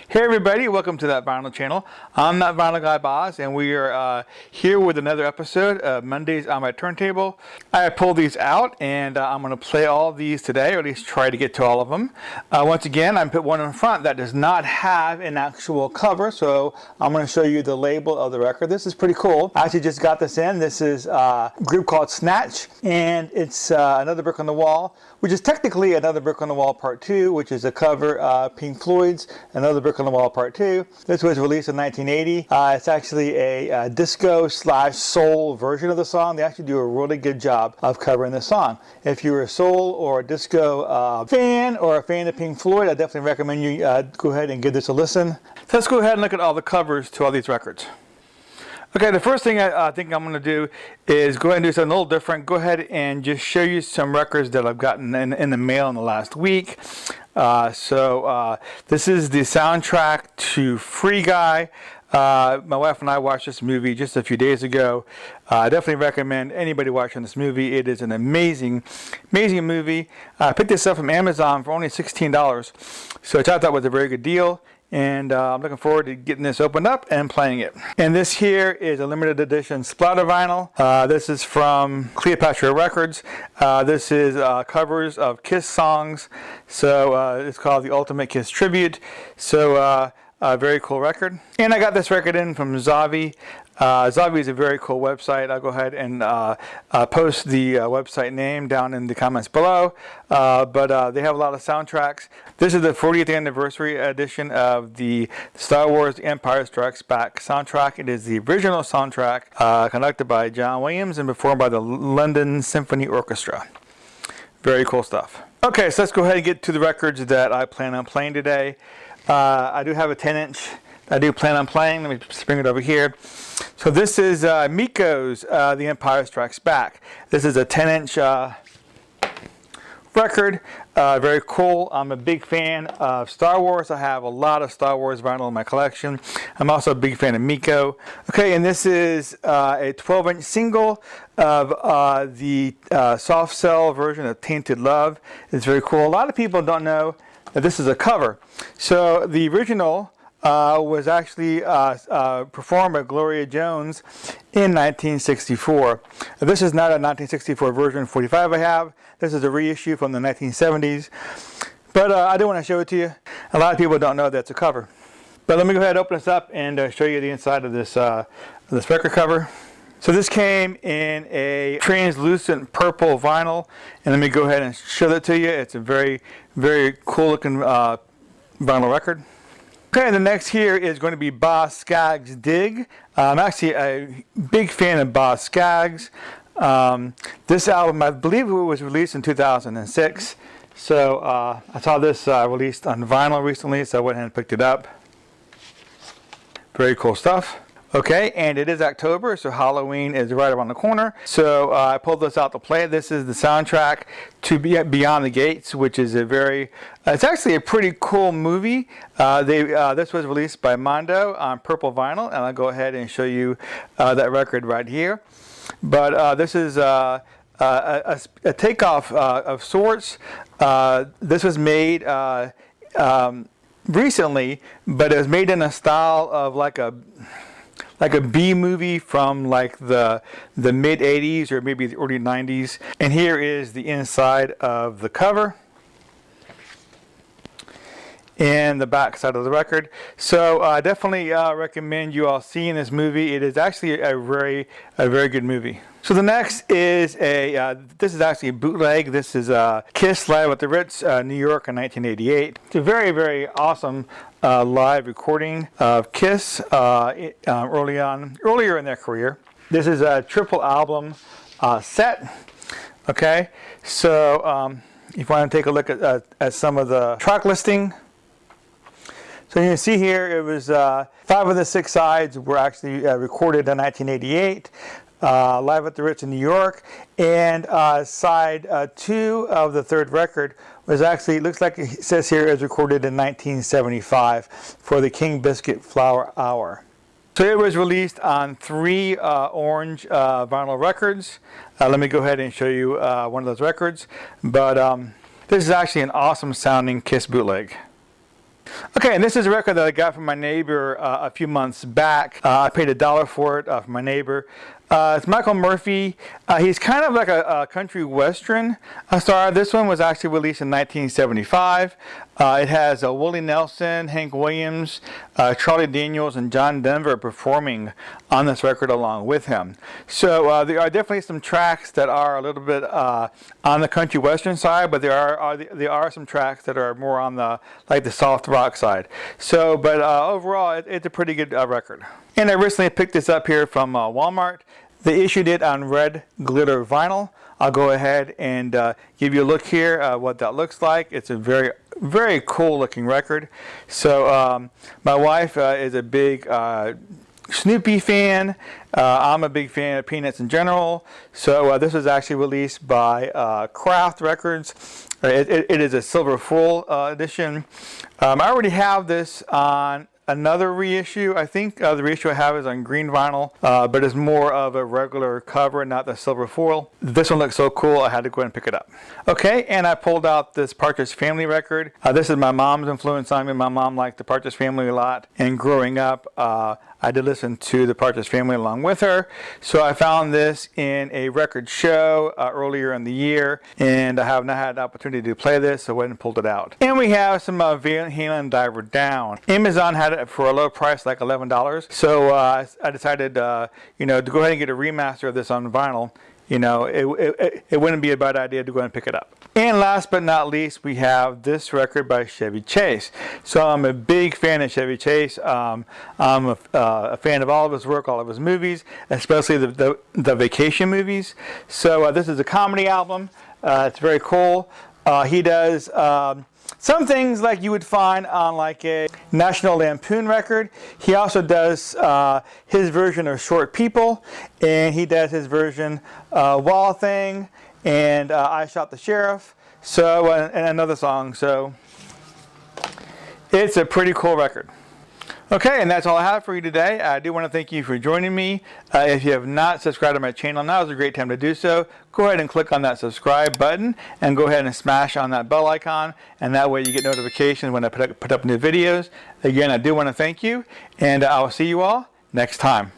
Hey everybody, welcome to That Vinyl channel. I'm That Vinyl Guy Boz, and we are here with another episode of Mondays on My Turntable. I pulled these out, and I'm going to play all of these today, or at least try to get to all of them. Once again, I put one in front that does not have an actual cover, so I'm going to show you the label of the record. This is pretty cool. I actually just got this in. This is a group called Snatch, and it's Another Brick on the Wall, which is technically Another Brick on the Wall Part 2, which is a cover of Pink Floyd's Another Brick on the Wall Part 2. This was released in 1980. It's actually a disco/soul version of the song. They actually do a really good job of covering this song. If you're a soul or a disco fan or a fan of Pink Floyd, I definitely recommend you go ahead and give this a listen. So let's go ahead and look at all the covers to all these records. Okay, the first thing I think I'm going to do is go ahead and do something a little different. Go ahead and just show you some records that I've gotten in the mail in the last week. This is the soundtrack to Free Guy. My wife and I watched this movie just a few days ago. I definitely recommend anybody watching this movie. It is an amazing movie. I picked this up from Amazon for only $16, so I thought that was a very good deal. And I'm looking forward to getting this opened up and playing it. And this here is a limited edition Splatter vinyl. This is from Cleopatra Records. This is covers of Kiss songs. So it's called the Ultimate Kiss Tribute. So a very cool record. And I got this record in from Zavi. Zavi is a very cool website. I'll go ahead and post the website name down in the comments below. But they have a lot of soundtracks. This is the 40th anniversary edition of the Star Wars Empire Strikes Back soundtrack. It is the original soundtrack conducted by John Williams and performed by the London Symphony Orchestra. Very cool stuff. Okay, so let's go ahead and get to the records that I plan on playing today. I do have a 10-inch I do plan on playing. Let me just bring it over here. So this is MECO's The Empire Strikes Back. This is a 10-inch record. Very cool. I'm a big fan of Star Wars. I have a lot of Star Wars vinyl in my collection. I'm also a big fan of MECO. Okay, and this is a 12-inch single of the soft cell version of Tainted Love. It's very cool. A lot of people don't know that this is a cover. So the original was actually performed by Gloria Jones in 1964. This is not a 1964 version 45 I have. This is a reissue from the 1970s. But I do want to show it to you. A lot of people don't know that's a cover. But let me go ahead and open this up and show you the inside of this record cover. So this came in a translucent purple vinyl. And let me go ahead and show that to you. It's a very, very cool looking vinyl record. Okay, the next here is going to be Boz Scaggs' Dig. I'm actually a big fan of Boz Scaggs. This album, I believe it was released in 2006. So I saw this released on vinyl recently, so I went ahead and picked it up. Very cool stuff. Okay, and it is October, so Halloween is right around the corner. So I pulled this out to play. This is the soundtrack to Beyond the Gates, which is a very, it's actually a pretty cool movie. This was released by Mondo on purple vinyl, and I'll go ahead and show you that record right here. But this is a takeoff of sorts. This was made recently, but it was made in a style of like a B movie from like the mid 80s or maybe the early 90s. And here is the inside of the cover and the back side of the record. So I definitely recommend you all seeing this movie. It is actually a very good movie. So the next is this is actually a bootleg. This is Kiss live at the Ritz, New York in 1988. It's a very awesome live recording of Kiss earlier in their career. This is a triple album set. Okay, so if you want to take a look at some of the track listing. So you can see here it was 5 of the 6 sides were actually recorded in 1988. Live at the Ritz in New York, and side 2 of the third record was actually, it looks like it says here, is recorded in 1975 for the King Biscuit Flower Hour. So it was released on 3 orange vinyl records. Let me go ahead and show you one of those records. But This is actually an awesome sounding Kiss bootleg. Okay, and this is a record that I got from my neighbor a few months back. I paid $1 for it from my neighbor. It's Michael Murphy. He's kind of like a country western star. This one was actually released in 1975. It has Willie Nelson, Hank Williams, Charlie Daniels, and John Denver performing on this record along with him. So there are definitely some tracks that are a little bit on the country western side, but there are some tracks that are more on the like the soft rock side. So, but overall, it's a pretty good record. And I recently picked this up here from Walmart. They issued it on red glitter vinyl. I'll go ahead and give you a look here what that looks like. It's a very, very cool looking record. So my wife is a big Snoopy fan. I'm a big fan of Peanuts in general. So this was actually released by Kraft Records. It is a silver full edition. I already have this on another reissue. I think the reissue I have is on green vinyl, but it's more of a regular cover, not the silver foil. This one looks so cool, I had to go ahead and pick it up. Okay, and I pulled out this Partridge Family record. This is my mom's influence on me. My mom liked the Partridge Family a lot, and growing up, I did listen to the Partridge Family along with her. So I found this in a record show earlier in the year, and I have not had the opportunity to play this, so I went and pulled it out. And we have some Van Halen Diver Down. Amazon had it for a low price, like $11. So I decided, you know, to go ahead and get a remaster of this on vinyl. You know, it wouldn't be a bad idea to go ahead and pick it up. And last but not least, we have this record by Chevy Chase. So I'm a big fan of Chevy Chase. I'm a fan of all of his work, all of his movies, especially the vacation movies. So this is a comedy album. It's very cool. He does some things like you would find on like a National Lampoon record. He also does his version of Short People, and he does his version Wall Thing, and I Shot the Sheriff, so and another song. So it's a pretty cool record. Okay, and that's all I have for you today. I do want to thank you for joining me. If you have not subscribed to my channel, now is a great time to do so. Go ahead and click on that subscribe button and go ahead and smash on that bell icon, and that way you get notifications when I put up new videos. Again, I do want to thank you, and I will see you all next time.